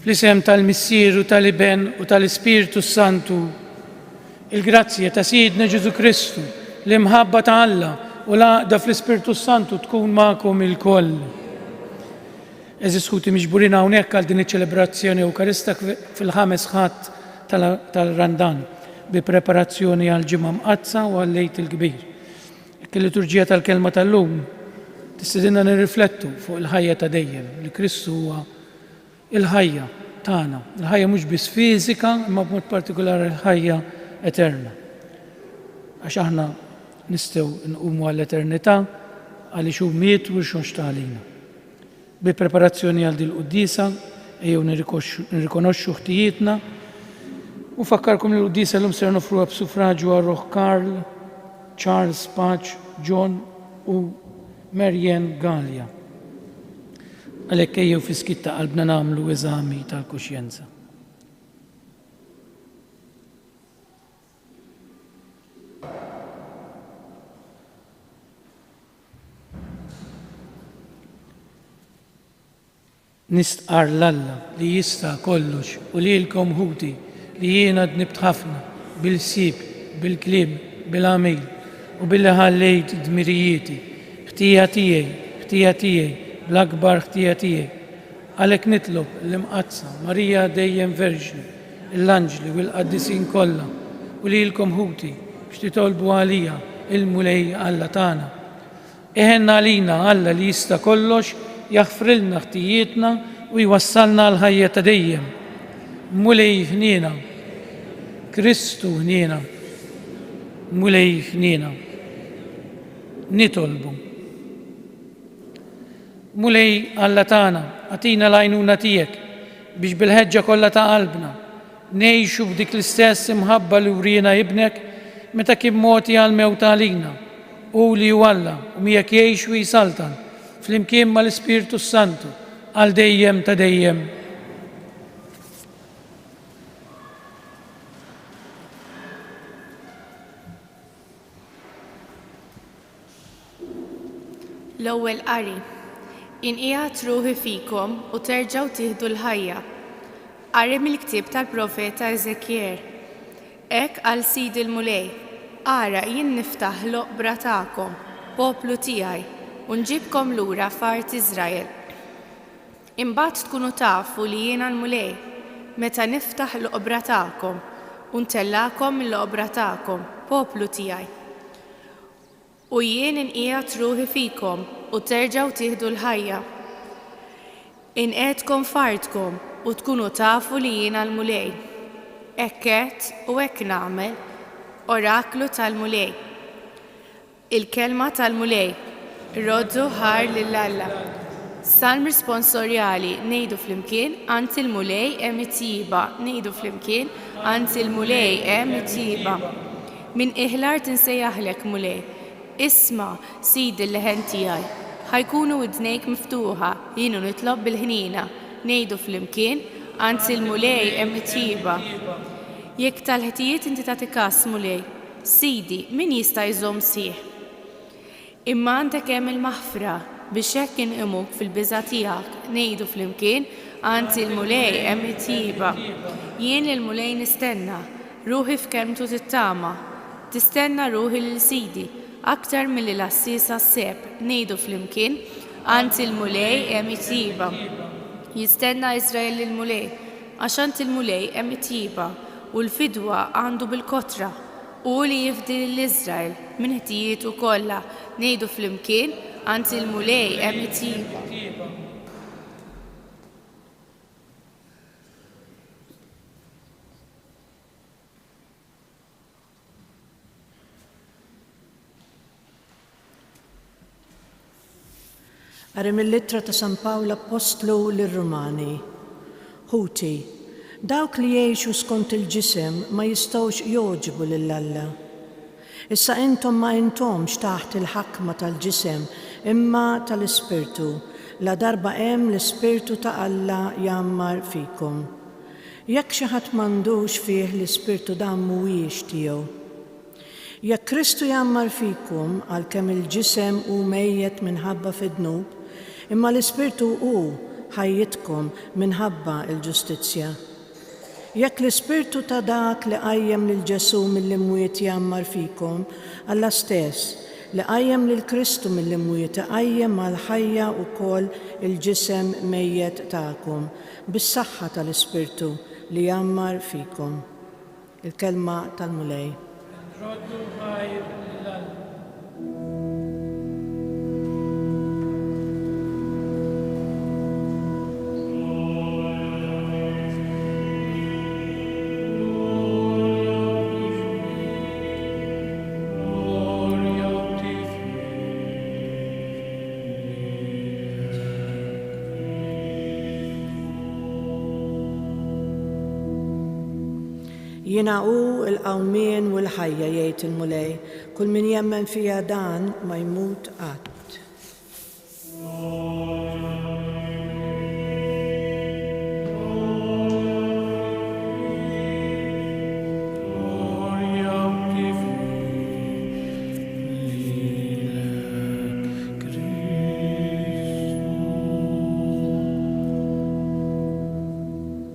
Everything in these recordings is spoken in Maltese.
Fl-isem tal-Missier u tal-Iben u tal-Ispiritu Santu, il-grazzja ta' Sidna Ġesu Kristu, l-imħabba ta' Alla u l-għaqda fl-Ispiritu Santu tkun magħkom il-koll. Eżis ħuti miġburin hawnhekk għal din iċ-ċelebrazzjoni Ewkaristika fil-ħames ħadd tal-Randan bi preparazzjoni għal ġimgħa mqazza u għal lejt il-kbir. Il-liturġija tal-kelma tal-lum tistidinna nirriflettu fuq il-ħajja ta' dejjem li Kristu huwa il-ħajja tagħna, il-ħajja mhux biss fiżika imma b'mod partikolari il-ħajja eterna. Għax aħna nistgħu nqumu għall-eternità għaliex hu miet u xonx għalina. Bi preparazzjoni għal din il-qudiesa ejjew nirrikonoxxu ħtijietna u fakkarkom li l-qudiesa llum ser nofruha b'suffraġġju għar-Roħ Karl, Charles Patch, John u Marianne Gallia. Għalhekk ejjew fi skitta qalbna nagħmlu eżami tal-kuxjenza. Nistqar l-Alla li jista' kollox u lilkom ħuti li jiena dnibt ħafna bil-sib, bil-kliem, bil-għamil u billi ħallejt dmirijieti, ħtija tiegħi, l-akbar ħtija tiegħi. Għalhekk nitlob l-imqazza Marija dejjem Verġni, l-anġli u l-qaddisin kollha u lilkom ħuti biex titolbu għalija il-mulej Alla tagħna. Eħenna għalina Alla li jista' kollox jaħfrilna ħtijietna u jwassalna l-ħajja ta' dejjem. Mulej ħniena, Kristu ħniena, mulej ħniena. Nitolbu. Mulej Alla tagħna, għatina l-għajnuna tiegħek biex bil-ħeġġa kollha ta' qalbna ngħixu b'dik l-istess imħabba li wrina ibnek meta kien mogħti għal mewt għalina u li hu Alla u miegħek jgħix u jisaltan flimkien mal-Ispiritu Santu għal dejjem ta' dejjem. L-ewwel qari. Inqiegħed ruħi fikom u terġgħu tieħdu l-ħajja. Qari mill-ktieb tal-profeta Eżekjer. Hekk qal Sidi l-Mulej, ara jien niftaħ l-oqbra tagħkom, poplu tiegħi, u nġibkom lura f'art Iżrael. Imbagħad tkunu tafu li jiena l-Mulej meta niftaħ l-oqbra tagħkom u ntellakom mill-oqbra tagħkom, poplu tiegħi. U jien inqiegħed ruħi fikom u terġgħu tieħdu l-ħajja. Inqedkom f'artkom u tkunu tafu li jiena l-Mulej. Hekk għedt u hekk nagħmel oraklu tal-Mulej. Il-kelma tal-Mulej, roddu ħar lill-Alla. Salm risponsorjali ngħidu flimkien ant il-Mulej hemm it-tieba, ngħidu flimkien ant il-Mulej hemm it-tieba. Min iħlar tinsejjaħlek Mulej. Isma' Sidi l-leħen tiegħi, ħajkunu widnejk miftuħa, jienu nitlob bil-ħnina, ngħidu flimkien ant il-Mulej hemm it-tieba. Jekk tal-ħtijiet inti tagħti każ Mulej, Sidi min jista' jżomm sieħ. Imma għandek hemm il-maħfra biex hekk inqimuk fil-biża' tiegħek, ngħidu flimkien ant il-Mulej hemm it-tieba. Jien il-Mulej nistenna, ruħi f'kelmtu tittama, tistenna ruħi lil Sidi. Aktar milli l-assisa s-seb, ngħidu flimkien ant il-Mulej hemm it-tieba. Jistenna Iżrael il-Mulej, għax ant il-Mulej hemm it-tieba u l-fidwa għandu bil-kotra u li jifdi l-Iżrael minn ħtijietu kollha, ngħidu flimkien ant il-Mulej hemm it-tieba. Qari mill-ittra ta' San Pawlu Apostlu lir-Rumani. Ħuti, dawk li jgħixu skont il-ġisem ma jistgħux jogħġbu lill-Alla. Issa intom ma intomx taħt il-ħakma tal-ġisem imma tal-Ispirtu, la darba hemm l-Ispirtu ta' Alla jammar fikom. Jekk xi ħadd m'għandux fih l-Ispirtu dan mhuwiex tiegħu. Jekk Kristu jammar fikum għalkemm il-ġisem hu mejjed minħabba fid-dnub, imma l-Ispirtu hu ħajjitkom minħabba il-ġustizzja. Jekk l-ispirtu ta' dak li qajjem lil Ġesu mill-imwiet jammar fikom, Alla stess li qajjem lil Kristu mill-imwiet iqajjem għall-ħajja wkoll il-ġisem mejjed tagħkom bis-saħħa tal-ispirtu li jammar fikom. Il-kelma tal-mulej. Roddu ħajr lill-Alla. Jiena hu l-qawmien u l-ħajja jgħid il-mulej, kull min jemmen fija dan ma jmut qatt.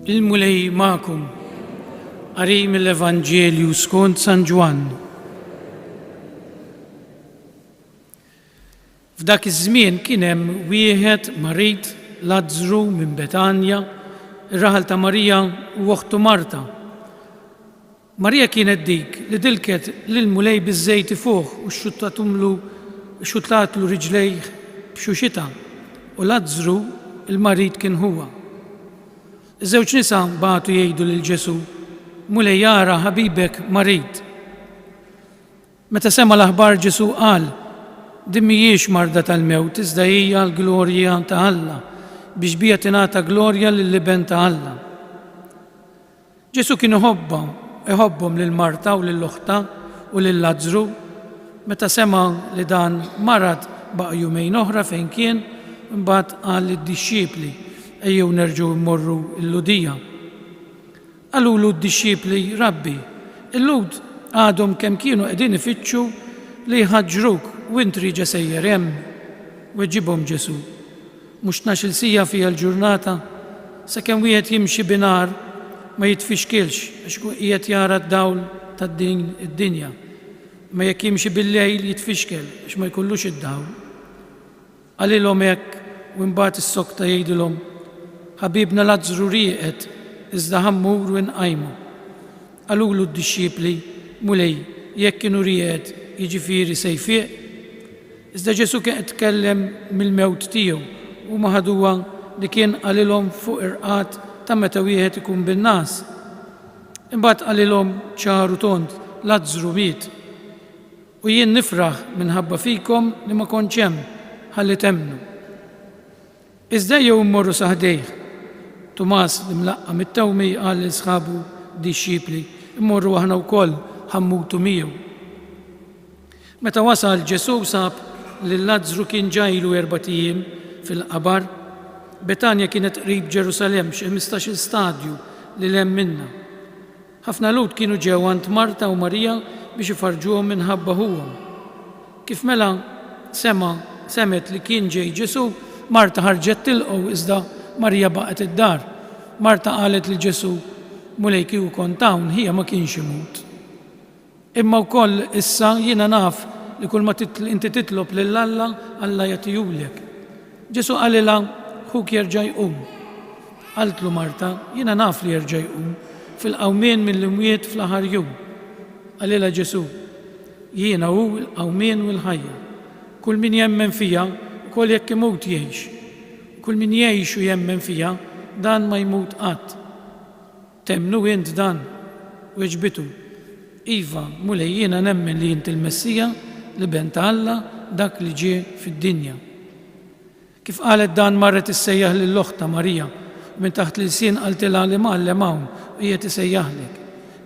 Il-mulej ma'kum. Qari mill-Evanġelju skont San Ġwan. F'dak iż-żmien kien hemm wieħed marit Lażru minn Betanja, ir-raħal ta' Marija u uħtu Marta. Marija kienet dik li dilket lill-mulej biż-żejt fuq u xxutlatlu riġlejh b'xuxita u Lażru il-marit kien huwa. Iż-żewġ nisa bagħtu jgħidu lil Ġesu: Mulej jara ħabibek marit. Meta sema l-aħbar Ġesu qal: din mhijiex marda tal-mewt, iżda hija l-glorja ta' Alla, biex bija tingħata glorja lill-liben ta' Alla. Ġesu kien iħobbhom lil Marta u lil uħta u lil Lażru. Meta sema li dan marad baqa' jumejn oħra fejn kien, imbagħad qal lid-dixxiepli: ejjew nerġgħu mmorru l-Ludija. Għalulu d-dixxiepli: Rabbi, il-lud għadhom kemm kienu qegħdin ifittxu li jħaġġruk u int riġa sejjer hemm. Weġġibhom Ġesu: mhux 12 sija fiha l-ġurnata sakemm wieħed jimxi binar ma jitfixkilx għax qiegħed jara d-dawl tad-din id-dinja. Ma jekk jimxi bil-lejl jitfixkel għax ma jkollux id-dawl. Qalilhom hekk u mbagħad is-sokta jgħidilhom: ħabibna Lażru rieqed iżda ħammur u nqajmu. Qalulu d-dixxiepli: mulej, jekk kienu rieqed jiġifieri se jfieq. Iżda Ġesu kien tkellem mill-mewt tiegħu u ma ħaduha li kien qalilhom fuq irqat ta' meta wieħed ikun bin-nas. Imbagħad qalilhom ċaru tont: Lażru miet. U jien nifraħ minħabba fikom li ma kontx hemm ħalli temnu. Iżda jew mmorru saħdejh. Tumas li mlaqqa mit-tewmi qal l-isħabu dixxiepli: immorru aħna wkoll ħammutu miegħu. Meta wasal Ġesu sab li Lażru kien ġajlu 4 ijiem fil-qabar. Betanja kienet qrib Ġerusalemm xi 15 stadju li hemm minnha. Ħafna lud kienu ġew għand Marta u Marija biex ifarġuhom minħabba huwa. Kif mela semet li kien ġej Ġesu, Marta ħarġet tilqgħu iżda Marija baqgħet id-dar. Marta qalet lil Ġesu: mulej kieku kont hawn hija ma kienx imut. Imma wkoll issa jiena naf li kull ma inti titlob lil Alla, Alla jagħtihulek. Ġesu qalilha: ħuk jerġa' jqum. Qaltlu Marta: jiena naf li jerġa' jqum fil-qawmien mill-imwiet fl-aħħar jum. Qalilha Ġesu: jiena hu l-qawmien u l-ħajja. Kull min jemmen fija ukoll jekk imut jgħix. Kull min jgħix u jemmen fija dan ma jmut qatt. Temnu int dan? Weġbitu: iva, mulej, jiena nemmen li int il-Messija li ben ta' Alla, dak li ġie fid-dinja. Kif qalet dan marret issejjaħ lill-oħta Marija u minn taħt l-sien qaltilha li mgħallem hawn u qiegħed isejjaħlek.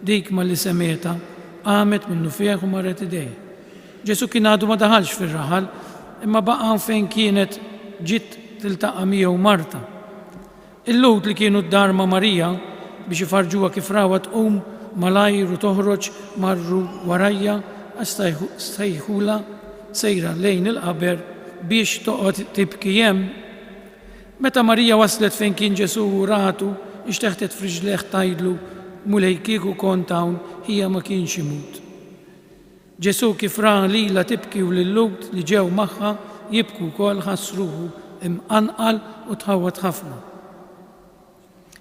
Dik ma li semieta qamet minnu fih u marret idejh. Ġesu kien għadu ma daħalx fir-raħal imma baqa' fejn kienet ġiet tiltaqa' miegħu Marta. Il-lud li kienu d-dar ma' Marija biex ifarġuha kif rawha tqum malajr u toħroġ marru warajja għax sejħula sejra lejn il-qaber biex toqgħod tibki hemm. Meta Marija waslet fejn kien Ġesu u ratu, ixteħtet f'riġleħ tajdlu mulej kieku kont hawn hija ma kienx imut. Ġesu kif ra lila tibki u lill-Lut li ġew magħha jibku wkoll ħassruhu imqanqal u tħawwad ħafna.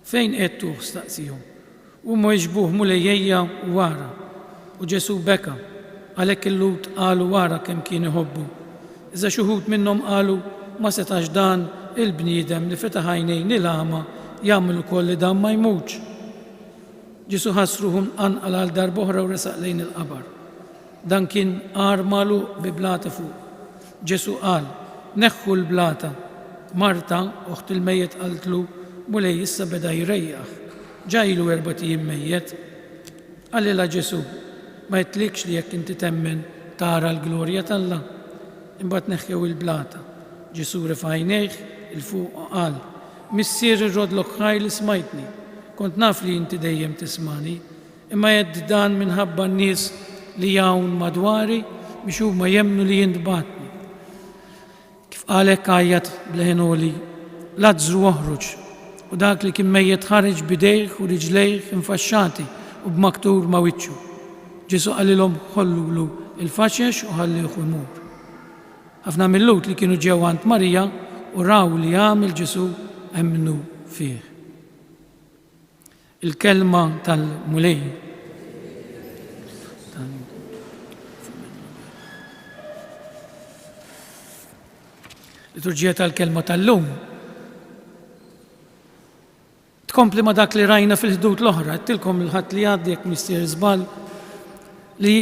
Fejn qedtuh staqsihom, huma jiġbuh mulejjejja u wara, u Ġesu beka, għalhekk il-Lut qalu wara kemm kien iħobbu. Iżda xi wħud minnhom qalu ma setax dan il-bniedem li fetaħ għajnejn il-għama jagħmel ukoll li dan ma jmutx. Ġesu ħassruhu mqanqal għal darb'oħra u resaq lejn il-qabar. Dan kien għar magħluq bi blata fuq. Ġesu qal, neħħu l-blata. Marta, uħt il-mejjet qaltlu, mulej issa beda jrejjaħ. Ġajlu 4 ijiem mejjet. Għalilha Ġesu, ma jitlikx li jekk inti temmen tara l-glorja tal-Alla. Imbagħad neħħew il-blata. Ġesu refa' għajnejh il-fuq u qal, missier irrodlok ħaj li smajtni. Kont naf li inti dejjem tismani, imma jedd dan minħabba n-nies li hawn madwari biex huma jemmnu li jien tbatni. Kif qalek għajjat bleħenoli, Lazzru oħroġ, u dak li kien mejjed ħareġ bidejh u riġlejh infaxxati u b'maktur ma' wiċċu. Ġesu qalilhom ħollulu il-faxex u ħallih imur. Ħafna mill-Lut li kienu ġew għand Marija u raw li għamel Ġesu emmnu fih. Il-kelma tal-mulej. Liturġija tal-kelma tal-lum tkompli ma dak li rajna fil-ħdud l-oħra, tilkom il-ħadd li għaddi jekk mistier żball li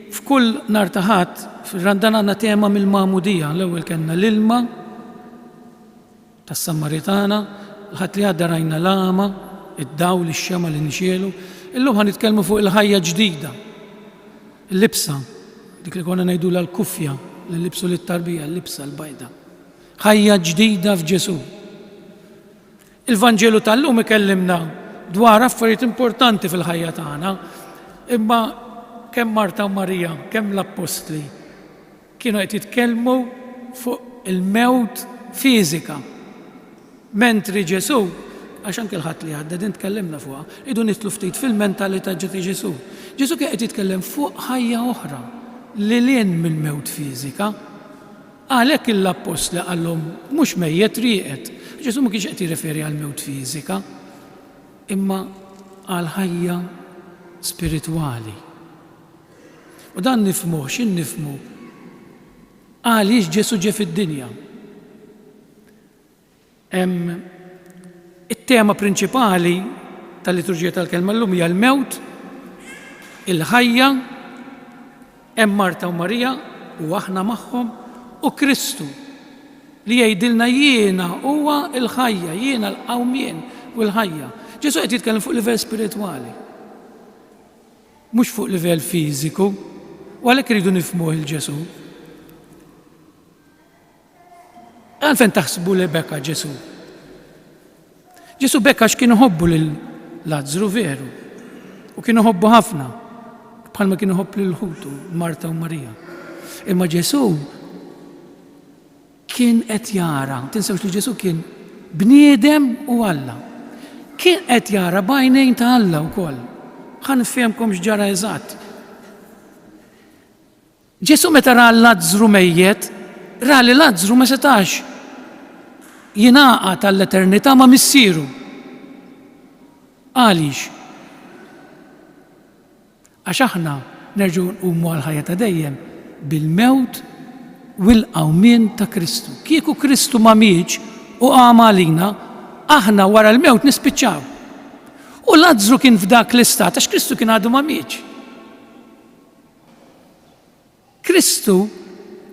f'kull nar ta' ħadd fir-randan għandna tema mill-Magħmudija. L-ewwel kellna l-ilma tas-Sammaritana, l-ħadd li għadda rajna l-għama, id-dawl, ix-xema li nixxielu. Illum ħanitkellmu fuq il-ħajja ġdida, il-libsa, dik li konna ngħidula l-kufja, li nlibsu lit-tarbija, l-libsa l-bajda. Ħajja ġdida f'Ġesu. Il-Vanġelu tal-lum ikellimna dwar affarijiet importanti fil-ħajja tagħna, imma kemm Marta u Marija, kemm l-Apostli kienu qed jitkellmu fuq il-mewt fiżika. Mentri Ġesu, għax anke l-ħadd li għadda din tkellimna fuqha, idu nitlu ftit fil-mentalità ġeti Ġesu. Ġesu kien qed jitkellem fuq ħajja oħra li lien mill-mewt fiżika. Għalhekk l-Apostli qallhom mhux mejjed rieqed. Ġesu ma kienx qed jirreferi għal mewt fiżika, imma għal ħajja spiritwali. U dan nifhmuh, x'in nifhmu? Għaliex Ġesu ġie fid-dinja. It-tema prinċipali tal-liturġija tal-kelma llum hija l-mewt, il-ħajja, hemm Marta u Marija u aħna magħhom u Kristu li jgħidilna jiena huwa l-ħajja, jiena l-qawmien u l-ħajja. Ġesu qed jitkellem fuq livell spiritwali, mhux fuq livell fiżiku, u għalhekk iridu nifhmuh il-Ġesu. Għalfejn taħsbu li bekka Ġesu? Ġesu bekka x'kienu ħobbu lil Lazzru veru, u kienu ħobbu ħafna, bħalma kienu ħobb lil ħutu Marta u Marija. Imma Ġesu kien qed jara, tinsewx li Ġesu kien bniedem u Alla. Kien qed jara b'għajnejn ta' Alla wkoll. Ħan nifhemkom x'ġara eżatt. Ġesu meta ra Lazzru mejjed, ra li Lazzru ma setax jingħaqad tal-eternità ma' missieru. Għaliex? Għax aħna nerġgħu nqumu għal ħajja ta' dejjem bil-mewt u l-qawmien ta' Kristu. Kieku Kristu ma mietx u qam għalina, aħna wara l-mewt nispiċċaw. U Lazzru kien f'dak l-istat għax Kristu kien għadu ma mietx. Kristu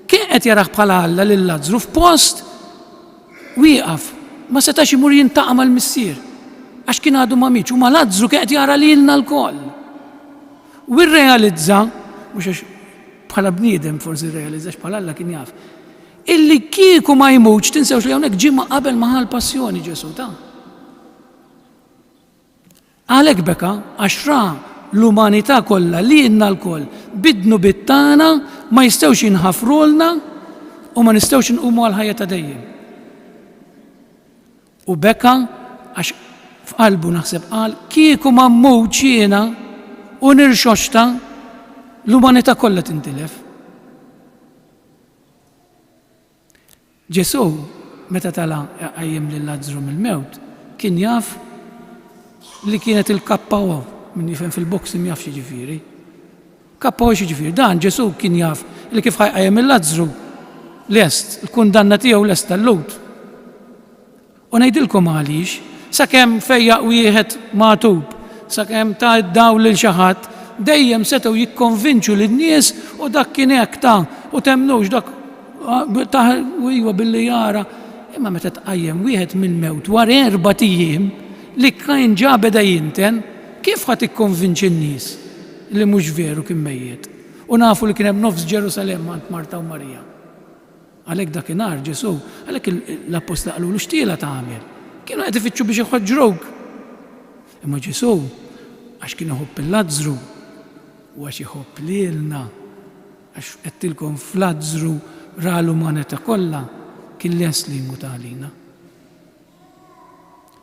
kien qed jaraħ bħala Alla lil Lazzru f'post wieqaf, ma setax imur jintaqa' mal-missier għax kien għadu ma mietx, u ma Lazzru kien qed jara lilna l-koll. U rrealizza, mhux għax bħala bniedem forsi rrealizzax bħala Alla kien jaf, illi kieku ma jmutx tinsewx li hawnhekk ġimgħa qabel ma ħall-passjoni Ġesu ta'. Għalhekk beka għax ra l-umanità kollha li inna l-koll bidnu bit-tagħna ma jistgħux jinħafrulna u ma nistgħux inqumu għal ħajja ta' dejjem. U beka għax f'qalbu naħseb qal kieku ma mmutx jiena u nirxoxta l-umanità kollha tintilef. Ġesu meta tala qajjem lil Lażru mill-mewt kien jaf li kienet il-kappawa min jifhem fil-boxing jaf xi ġifieri. Kappawa xi ġifieri. Dan Ġesu kien jaf li kif ħajqajjem il-Lażru lest, il-kundanna tiegħu lest tal-lut. U ngħidilkom għaliex, sakemm fejjaq wieħed magħtub, sakemm ta' dawl lil xi ħadd, dejjem setgħu jikkonvinċu lin-nies u dak kien hekk ta' u temnux dak ta' iwa billi jara. Imma meta tqajjem wieħed mill-mewt wara 4 ijiem li kien ġa beda jinten, kif ħadd ikkonvinċi n-nies li mhux veru kien mejjed? U nafu li kien hemm nofs Ġerusalemm għand Marta u Marija. Għalhekk dakinhar Ġesu, għalhekk l-apposta qalulu x'tiela tagħmel. Kienu qed ifittxu biex iħoġġruk. Imma Ġesu għax kien iħobb il-Lażru u għax iħobb lilna għax qedtilkom f'Lażru ra l-umanità kollha kien lest li jmut għalina.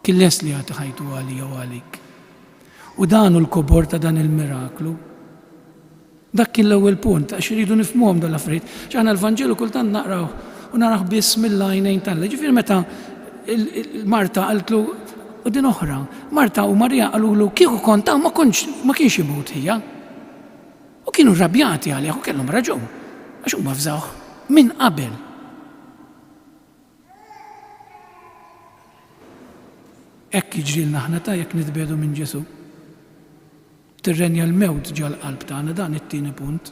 Kien lest li jagħti ħajtu għalija u għalik. U dan hu l-kobor ta' dan il-miraklu. Dak kien l-ewwel punt għax iridu nifhmuhom dal-affarijiet. X'aħna l-Vanġelu kultant naqraw u naraw biss mill-għajnejn tal-li. Ġifier meta Marta qaltlu u din oħra, Marta u Marija qalulu kieku kont ma kienx imut hija. U kienu rrabjati għalih u kellhom raġun għax huma fżawh minn qabel. Hekk jiġrilna aħna ta' jekk nitbedu minn Ġesu. Tirrenja l-mewt ġal qalb tagħna dan it-tieni punt.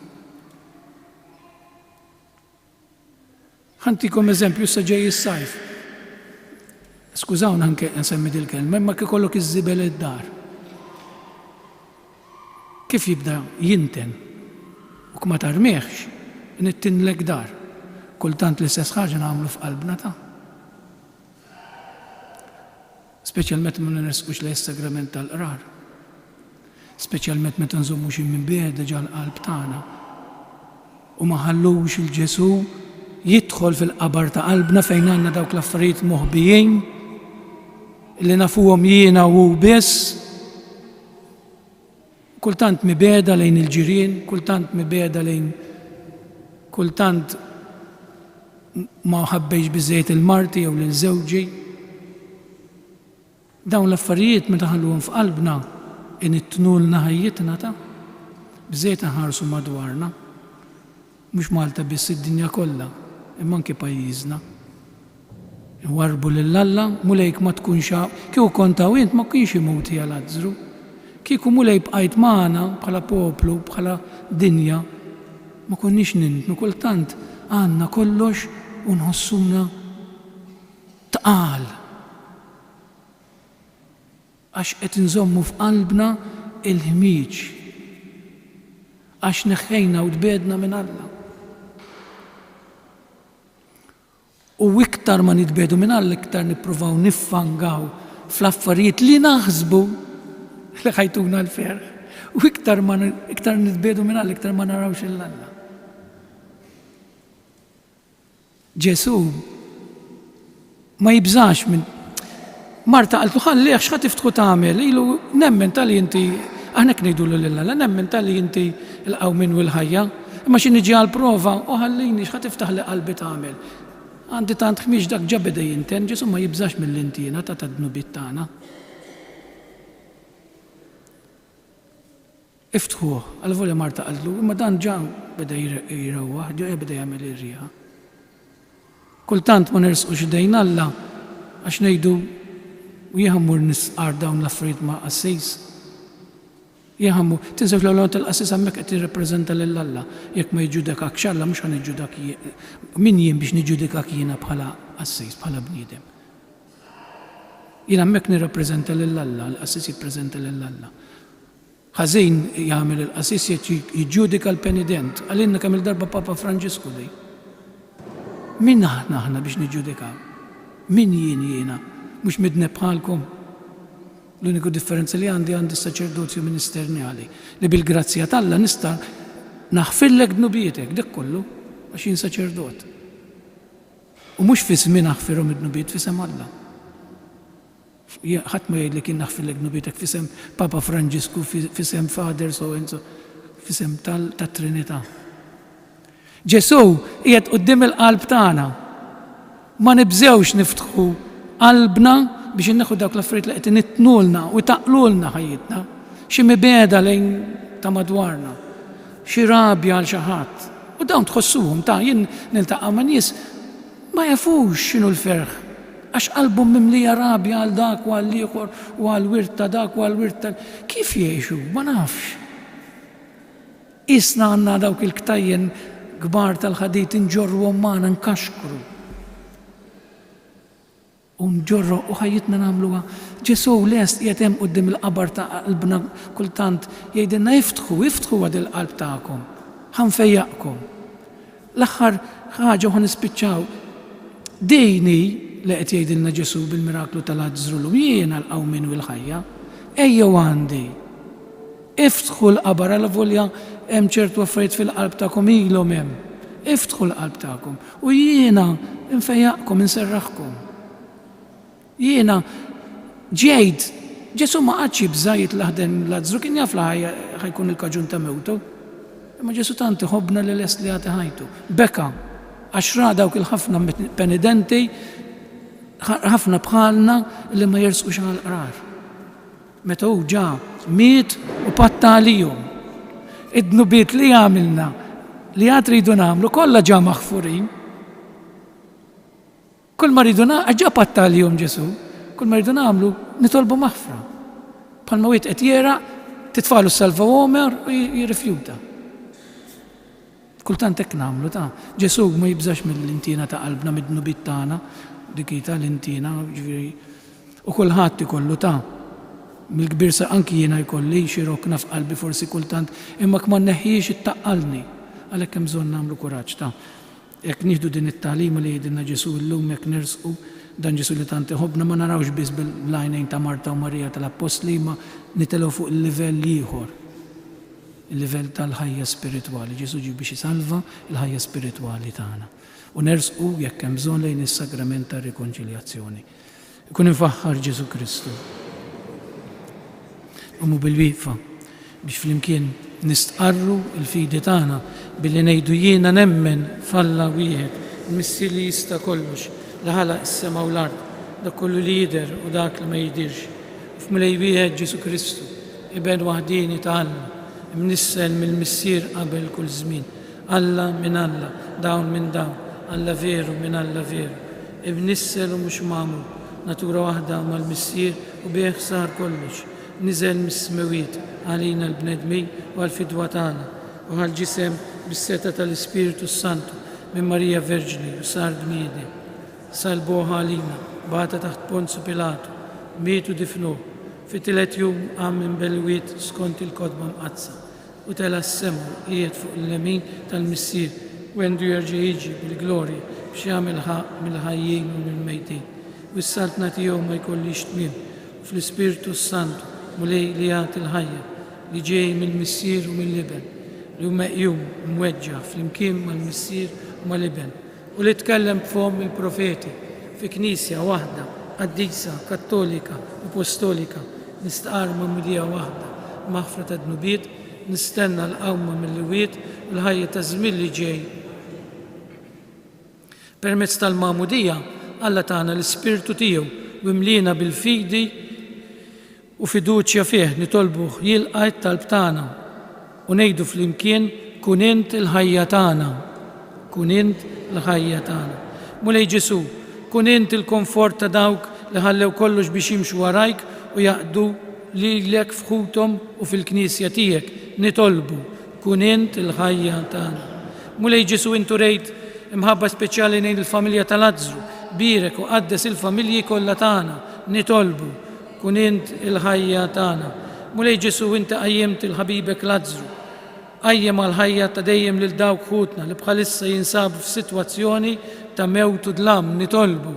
Ħantikom eżempju issa ġej is-sajf. Skużawna anke nsemmi dil-kelma, imma kif ikollok iż-żibel id-dar. Kif jibda jinten u ma tarmieħx, nittinlek dar. Kultant l-istess ħaġa nagħmlu f'qalbna ta'. Speċjalment ma nirsqux lejn is-sagrament tal-qrar. Speċjalment meta nżommu xi minn bieda ġal qalb tagħna. U ma ħallux il-Ġesu jidħol fil-qabar ta' qalbna fejn għandna dawk l-affarijiet moħbijin li nafuhom jiena u biss. Kultant mibeda lejn il-ġirien, kultant mibeda lejn kultant ma ħabbejx biżejjed il-marti jew lil żewġi. Dawn l-affarijiet meta ħalluhom f'qalbna inittnulna ħajjitna ta' bżejt nħarsu madwarna. Mhux Malta biss id-dinja kollha, imma anke pajjiżna. Nwarbu lill-Alla mulejk ma tkunx kieku kont hawn int ma kienx imut hija Lażru. Kieku mulej bqajt magħna bħala poplu, bħala dinja, ma konniex nintnu kultant għandna kollox u nħossuna tqal. Għax qed inżommu f'qalbna il-ħmieġ. Għax neħħejna u tbedna minn Alla. U iktar ma nitbedu minn Alla, iktar nippruvaw niffangaw fl-affarijiet li naħsbu li ħajtuna l-ferħ. U iktar nitbedu minn Alla, iktar ma narawx il-Alla. Ġesu ma jibżax minn Marta qaltu ħalli x'ħad tiftħu tagħmel, ilu nemmen tal-li inti aħna knejdu lil-Alla, nemmen tal-li inti l-qawmin u l-ħajja, imma xi niġi għall-prova u ħallini x'ħad tiftaħ li qalbi tagħmel. Għandi tant ħmiex dak ġa beda jinten, Ġesu ma jibżax mill-intina ta' tad-dnubiet tagħna. Iftħuh, għal-volja Marta qaltlu, imma dan ġa beda jirawwaħ, ġa beda jagħmel ir-riħa. Kultant ma nersqux idejn Alla għax ngħidu u jieħammur nisqar dawn l-affarijiet ma' qassis. Jieħammur, tinsewx l-għolon tal-qassis hemmhekk qed jirrappreżenta lill-Alla. Jekk ma jiġġudikak x'Alla mhux ħaniġġudak min jien biex niġġudikak jiena bħala qassis, bħala bniedem. Jien hemmhekk nirrappreżenta lill-Alla, l-qassis jippreżenta lill-Alla. Ħażin jagħmel il-qassis jiġġudika l-penident. Għalinna kemm il-darba Papa Franġisku dej. Min aħna biex niġġudikaw? Min jiena? Mux midneb bħalkom. L-uniku differenza li għandi s-saċerdozju ministernjali li bil-grazzja tal-Alla nista' naħfirlek dnubietek, dik kollu, għax jien saċerdot. U mux fismi naħfirhom id-dnubiet fisem Alla. ħadd ma jgħidlek jien naħfilek dnubitek fisem Papa Franġisku, fisem Father so and so, fisem tat-Trinità. Ġesu qiegħed quddiem il-qalb tagħna. Ma nibżewx niftħu qalbna biex inneħu dawk l-affarijiet li qed initnulna u taqlulna ħajjitna. Xi mibeda lejn ta' madwarna, xi rabja għal xi ħadd. U dawn tħossuhom ta' jien niltaqa' ma' nies ma jafux x'inhu l-ferħ. Għax qalbhom mimlija rabja għal dak u għal ieħor u għal wirt ta' dak u għal wirt ta' kif jgħixu? Ma nafx. Isna għandna dawk il-ktajjen kbar tal-ħadit inġorruhom magħna nkaxkru. U nġorru u ħajjitna nagħmluha. Ġesu lest qiegħed hemm quddiem il-qabar ta' qalbna kultant jgħidilna iftħu għad il-qalb tagħkom. Ħanfejjaqkom. L-aħħar ħaġa u ħanispiċċaw dejni li qed jgħidilna Ġesu bil-miraklu tal-Lażru jiena l-qawmin u l-ħajja. Ejjew għandi. Iftħu l-qabar għal volja hemm ċertu affarijiet fil-qalb tagħkom ilhom hemm. Iftħu l-qalb tagħkom u jiena nfejjaqkom inserraħkom. Jiena ġejt, Ġesu ma qadx jibżajt laħden Lażru kien jaf ħajkun il-kaġun ta' mewtu. Imma Ġesu tant iħobbna li lest li għati ħajtu. Beka, għax ra dawk il-ħafna penitenti, ħafna bħalna li ma jersqux għal qrar. Meta hu ġa miet u patta għalihom. Id-dnubiet li għamilna li għad ridu nagħmlu kollha ġa maħfurin. Kull ma rridu ġa patta għalihom Ġesu, kull ma rridu nagħmlu nitolbu maħfra. Bħalma wieħed qed jeraq titfalu s-salva omer u jirrifjuta. Kultant hekk nagħmlu ta' Ġesu ma jibżax mill-intina ta' qalbna mid-dnubiet tagħna, dikita l-intina, ġifieri. U kulħadd ikollu ta' mill-kbir sa anki jiena jkolli xi rokna f'qalbi forsi kultant imma ma nneħħiex ittaqqalni. Għalhekk hemm bżonn nagħmlu kuraġġ ta' jekk nieħdu din it-tagħlima li jgħidilna Ġesu llum jekk nersqu dan Ġesu li tant iħobbna ma narawx biss bil-għajnejn ta' Marta u Marija tal-Apostli ma nitelgħu fuq il-livell ieħor. Il-livell tal-ħajja spiritwali. Ġesu ġie biex isalva il-ħajja spiritwali tagħna. U nersqu jekk hemm bżonn lejn is-sagrament tar-rikonċiljazzjoni. Ikun infaħħar Ġesu Kristu. Umu bil-wieqfa biex flimkien nistqarru il-fidi tagħna billi ngħidu jiena nemmen falla wieħed il-Missier li jista' kollox li ħalaq is-sema u l-ard dak kollu li jidher u dak li ma jidirx. F'mlej wieħed Ġesu Kristu ibn waħdini ta' Alla imnissel mill-Missier qabel kull żmien. Alla minn Alla, dawn minn dawn, Alla veru minn Alla veru. Ibnissel u mhux magħmul, natura waħda mal-Missier u bih sar kollox. Niżel mis-smewiet għalina l-bnedmin u għal-fidwa tagħna u għal-ġisem bis-seta tal-Ispiritu Santu minn Marija Verġni u sar bniedem. Salbuha għalina, bata taħt Ponzu Pilatu, mietu difnuh, fit-tielet jum qam minn belwiet skont il-kodba mqazza u tela s-sema qiegħed fuq il-lemin tal-Missier u għandu jerġa' jiġi bil-glorja biex jagħmel ħaq mill-ħajjin u mill-mejtin. U s-saltna tiegħu ma jkollix tmiem fl-Ispiritu Santu mulej li jagħti l-ħajja li ġej mill-Missier u mill-Liben li hu meqjum mweġġa flimkien mal-Missier u mal-Liben u li tkellem b'fom il-profeti fi knisja waħda qaddisa kattolika u apostolika nistqar ma' mudija waħda maħfra ta' dnubiet nistenna l-qawma mill-wiet u l-ħajja ta' żmien li ġej. Permezz tal-magħmudija Alla tagħna l-Ispirtu tiegħu u imlina bil-fidi u fiduċja fih nitolbuh jilqa' t-talb tagħna u ngħidu flimkien kun int il-ħajja tagħna. Kun int il-ħajja tagħna. Mulej Ġesu, kun int il-komfort ta' dawk li ħallew kollox biex jimxu warajk u jaqdu lilek f'ħuthom u fil-knisja tiegħek nitolbu kun int il-ħajja tagħna. Mulej Ġesu intu rejt imħabba speċjali ngħid il-familja tal-Lażru, birek u qaddes il-familji kollha tagħna nitolbu kun int il-ħajja tagħna. Mulej Ġesu inti qajjimt il-ħabibek Lażru, qajjem għal-ħajja ta' dejjem lil dawk ħutna li bħalissa jinsabu f'sitwazzjoni ta' mewt u dlam nitolbu.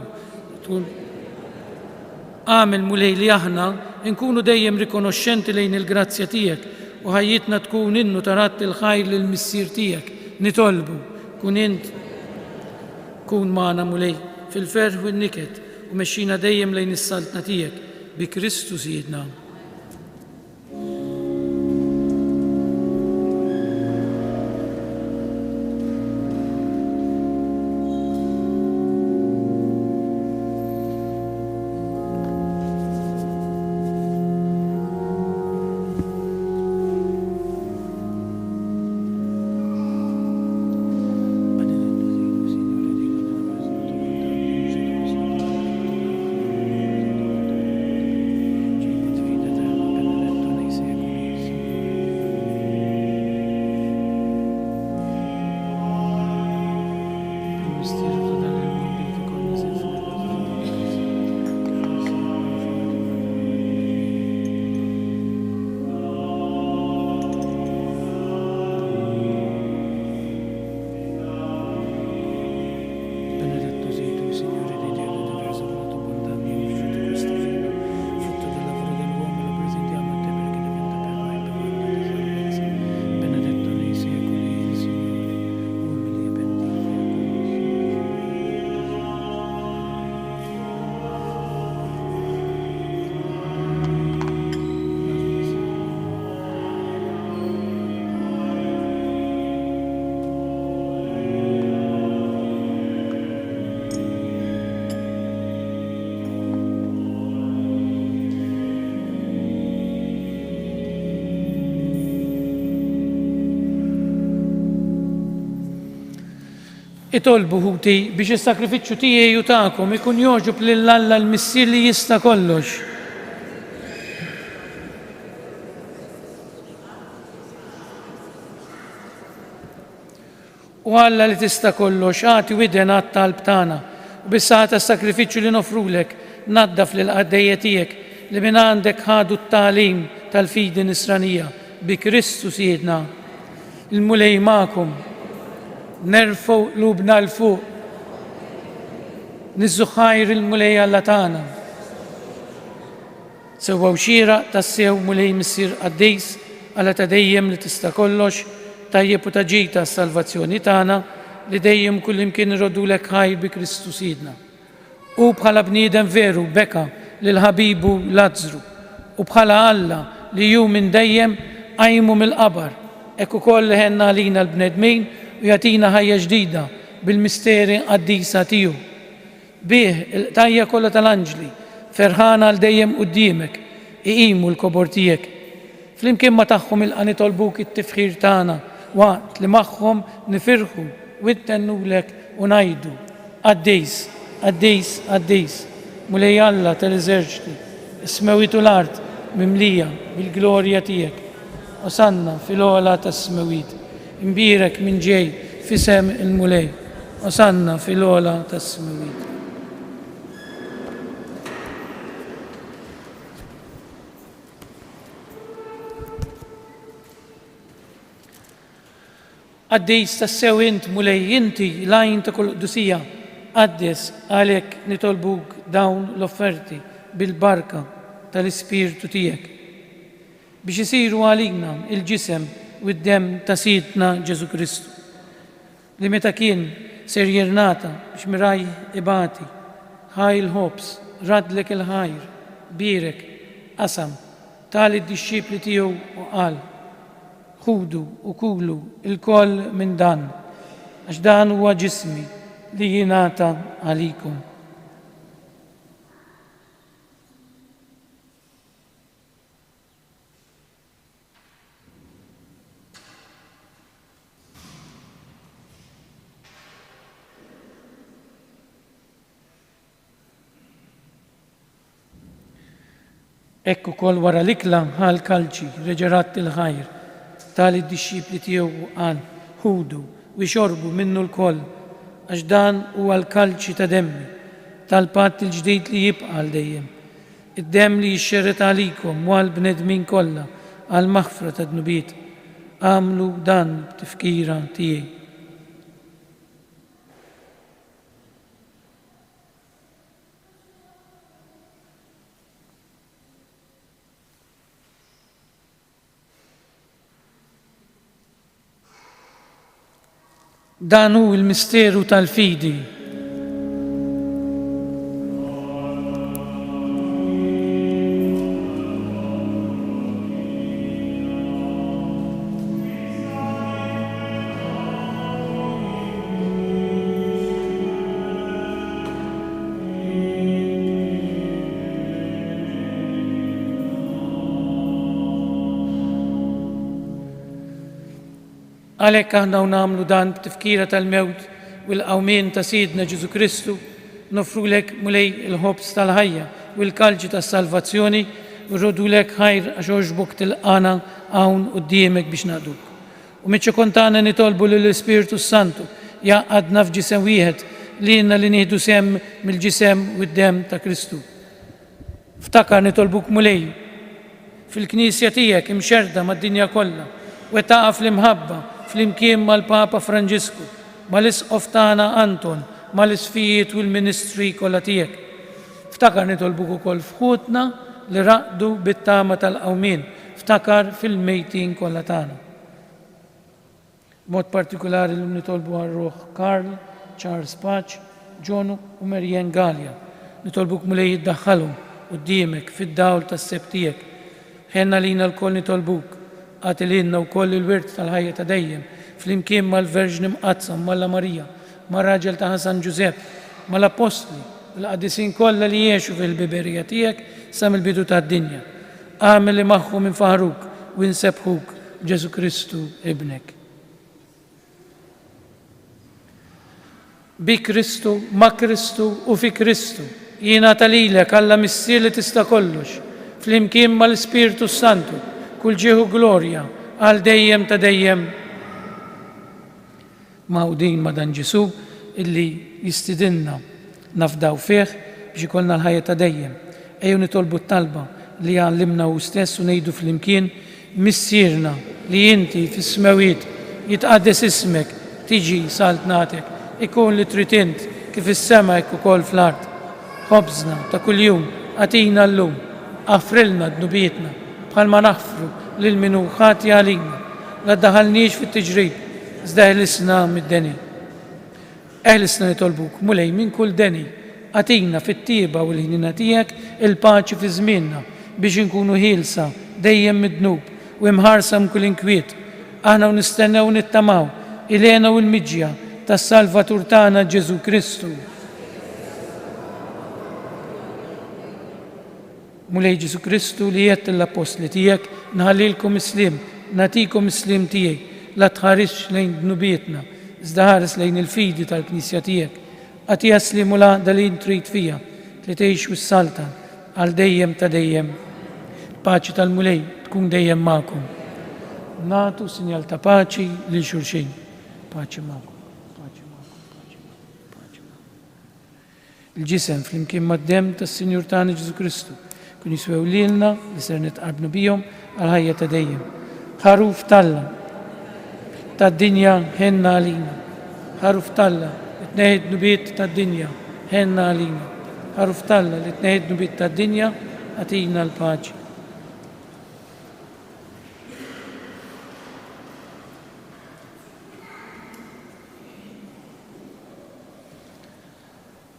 Għamel mulej li aħna nkunu dejjem rikonoxxenti lejn il-grazzja tiegħek u ħajjitna tkun innu tarat il-ħajr lill-Missier tiegħek nitolbu kun int kun magħna mulej fil-ferħ u n-niket u mexxina dejjem lejn is-saltna tiegħek بكريستو سيدنا. Itolbu ħuti biex is-sakrifiċċju tiegħi u tagħkom ikun joġob lill-Alla l-Missier li jista' kollox. U Alla li tista' kollox għati widen għat-talb tagħna u bis-saħħa tas-sakrifiċċju li nofrulek naddaf lil qaddejja tiegħek li minn għandek ħadu t-tagħlim tal-fidi nisranija bi Kristu Siedna. Il-mulej magħkom. Nerfgħu qlubna l-fuq, nizzuħajr il-mulej Alla tagħna. Sewwa xieraq tassew mulej Missier Qaddejs Alla ta' dejjem li tista' kollox, tajjeb u taġita s-salvazzjoni tagħna li dejjem kullimkien irodulek ħajr bi Kristu Siedna. U bħala bniedem veru beka lil ħabibu Lazzru u bħala Alla li ju minn dejjem qajmu mill-qabar, hekk ukoll ħenna għalina l-bnedmin u jatina ħajja ġdida bil-misteri qaddisa tiegħu. Bih il-qtajja kollha tal-anġli ferħana għal dejjem quddiemek iqimu l-kobor tiegħek. Flimkien ma tagħhom ilqa' nitolbuk it-tifħir tagħna waqt li magħhom nifirħu u ntennulek u ngħidu Qaddejs, Qaddejs, Qaddejs, mulej Alla tal-eżerċiti, is-smewiet u l-art mimlija bil-glorja tiegħek. Osanna fil-ogħla tas-smewiet. Imbirek minn ġej fisem il-mulej, osanna fil-ogħla tas-smewiet. Qaddejs tassew int mulej inti lajn ta' kull qdusija qaddes għalhekk nitolbuk dawn l-offerti bil-barka tal-Ispirtu tiegħek biex isiru għalina il-ġisem u d-dem ta' Sidna Ġesu Kristu li meta kien ser jirnata biex miraj ibati ħajl ħobs radlek il-ħajr birek qasam tali d-disċipli tiegħu u qal ħudu u kulu il-koll minn dan għax dan huwa ġismi li jingħata għalikom. Ekku kol wara l-ikla ħal kalċi reġerat il-ħajr tali d-disċipli tiegħu qal ħudu u jxorbu minnu l-koll għax dan huwa l-kalċi ta' demmi tal-patt il-ġdid li jibqa' għal dejjem. Id-demm li jixxerret għalikom u għall-bnedmin kollha għal maħfra ta' dnubiet. Għamlu dan b'tifkira tiegħi. Dan hu l-misteru tal-fidi. Għalhekk aħna nagħmlu dan b'tifkira tal-mewt u l-qawmien ta' Sidna Ġesu Kristu, nofrulek mulej il-ħobs tal-ħajja u l-kalġi tas-salvazzjoni u rrodulek ħajr għax oġbok tilqana hawn quddiemek biex naqduk. U miċċa kontana nitolbu lill-Ispiritu Santu jaqgħadna f'ġisem wieħed li jenna li nieħdu sem mill-ġisem u d-dem ta' Kristu. Ftakar nitolbuk mulej fil-Knisja tiegħek imxerda mad-dinja kollha u taqa' fl-imħabba fl-imkien mal-Papa Franġisku, mal-Isqof tagħna Anton, mal-isfijiet u l-ministri kollha tiegħek. Ftakar nitolbuk ukoll f'ħutna li raqdu bit-tama tal-qawmien, ftakar fil-mejtin kollha tagħna. Mod partikolari li nitolbu għar-Ruħ Karl, Charles Paċ, Ġonu u Marjen Galja. Nitolbuk mulej jiddaħħalhom quddiemek fid-dawl tas-seb tiegħek. Ħenna lina l-koll nitolbuk, għatililna wkoll il-wirt tal-ħajja ta' dejjem, fl-imkien mal-Verġni Mqazzam, Malla Marija, mar-raġel ta' Ħasan Ġusepp, mal-Apostli, l-qadisin kollha li jgħixu fil-biberija tiegħek sa mill-bidu tad-dinja. Għamel li magħhom infaħruk u nsebħuk Ġesu Kristu ibnek. Bi Kristu, ma' Kristu u fi Kristu, jiena talilek Alla missier li tista' kollox, fl-imkien mal-Ispiritu Santu, kull ġieħu glorja għal dejjem ta' dejjem. Mawdin ma' dan Ġesu illi jistidinna nafdaw fih biex ikollna l-ħajja ta' dejjem. Ejju nitolbu t-talba li għallimna u stess u ngħidu fl-imkien missierna li inti fis-smawiet jitqaddes ismek, tiġi saltnatek, ikun li trid int kif is-sema hekk ukoll fl-art. Ħobżna ta' kuljum għatina llum, għafrilna dnubietna bħalma naħfru lil minu ħati għalina, la ddaħalniex fit-tiġrib, iżda eħlisna mid-deni. Eħlisna nitolbuk mulej minn kull deni, għatina fit-tieba u l-ħnina tiegħek il-paċi fi żmienna biex inkunu ħielsa dejjem mid-dnub u imħarsa mkull inkwiet. Aħna nistennew nittamaw ilena u l-miġja tas-Salvatur tagħna Ġesu Kristu. Mulej Ġesu Kristu li jett l-apostli tiegħek nħallilkom islim, natikom islim tiegħi, la tħarisx lejn dnubietna, iżda ħares lejn il-fidi tal-Knisja tiegħek. Għati jaslimu l-għaqda li trid fija, li tgħix wis-saltan għal dejjem ta' dejjem. Paċi tal-mulej tkun dejjem magħkom. Nagħtu sinjal ta' paċi lil xulxin. Paċi magħkom. Il-ġisem fl-imkien mad-dem tas-Sinjur tagħna Ġesu Kristu kun jiswew lilna li ser nitqarbnu bihom għal ħajja ta' dejjem. Ħaruf talla tad-dinja ħenna għalina. Ħaruf talla li tneħħid nubiet tad-dinja ħenna għalina. Ħaruf talla li tneħħid nubiet tad-dinja għatina l-paċi.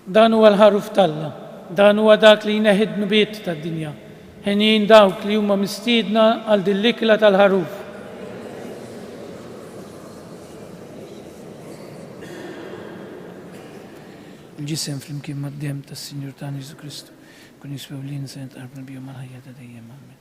Dan huwa l-ħaruf talla, dan huwa dak li jneħħid nubiet tad-dinja. Ħenjin dawk li huma mistiedna għal din l-ikla tal-ħaruf. Il-ġisem fl-imkien mad-dem tas-Sinjur tagħna Ġesu Kristu kun jiswew lilna se nitqarbnu bihom għal ħajja ta' dejjem. Amen.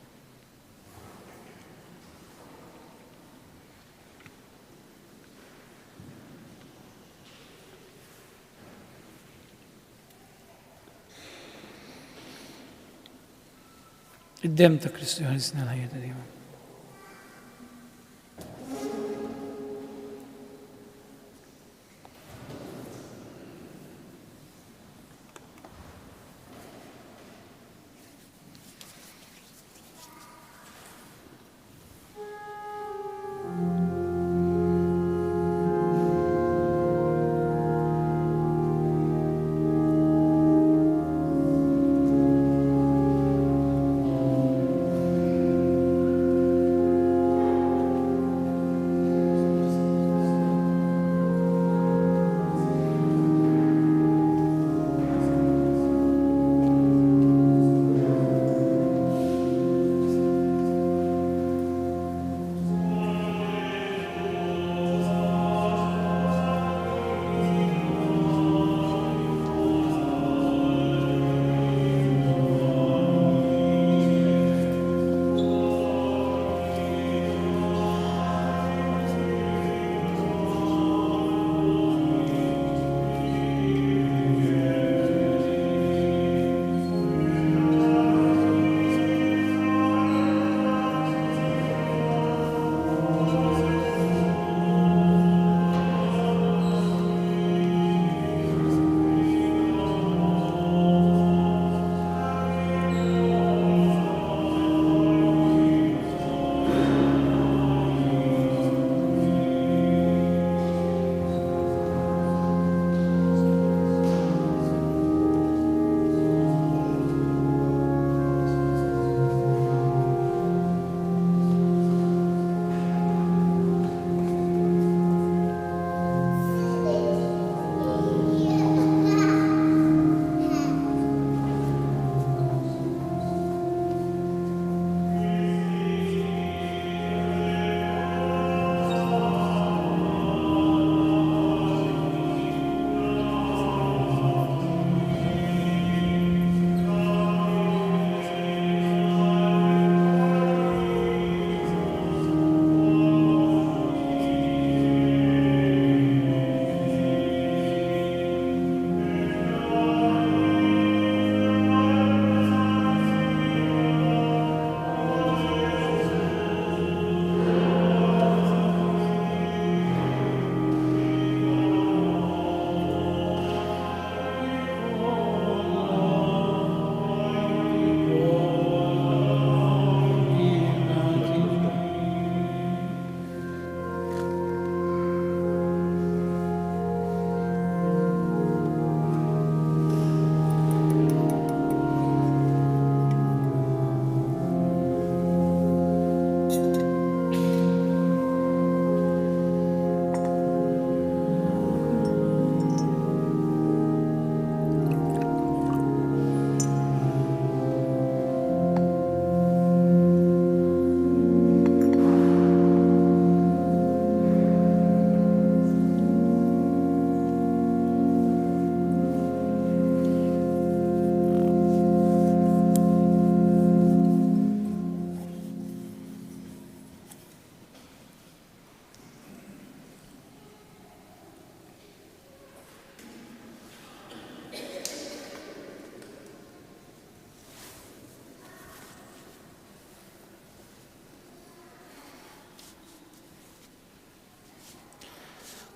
Id-dem ta' Kristu jħallsna l-ħajja ta' dejjem.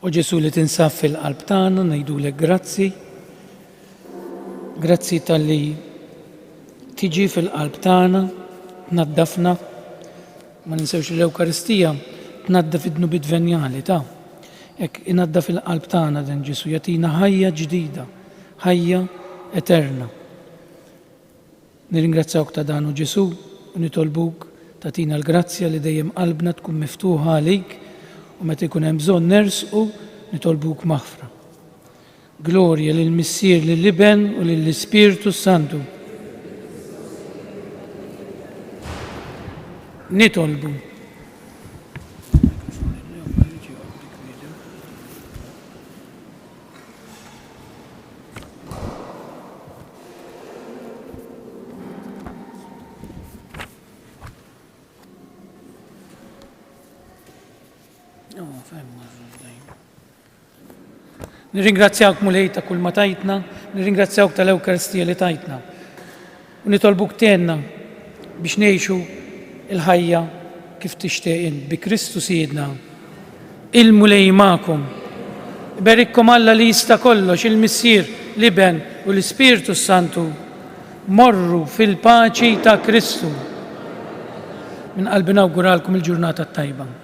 U Ġesu li tinsab fil-qalb tagħna ngħidulek grazzi. Grazzi tal-li tiġi fil-qalb tagħna, tnaddafna. Ma ninsewx l-Ewkaristija tnaddaf id-dnubit venjali ta' hekk inaddaf fil-qalb tagħna dan Ġesu jagħtina ħajja ġdida, ħajja eterna. Nirringrazzjawk ta' dan u Ġesu u nitolbuk tagħtina l-grazzja li dejjem qalbna tkun miftuħa għalik u meta jkun hemm bżonn nersqu nitolbuk maħfra. Glorja lill-Missier lill-Iben u lill-Ispirtu Santu. Nitolbu. Nirringrazzjawk mulej ta' kull ma tajtna, nirringrazzjawk tal-Ewkaristija li tajtna. U nitolbuk tenna biex ngħixu il-ħajja kif tixtieq bi Kristu Siedna. Il-mulej magħkom. Iberikkom Alla li jista' kollox, il-Missier, l-Iben u l-Ispirtu Santu. Morru fil-paċi ta' Kristu. Min qalbi nawguralkom il-ġurnata tajba.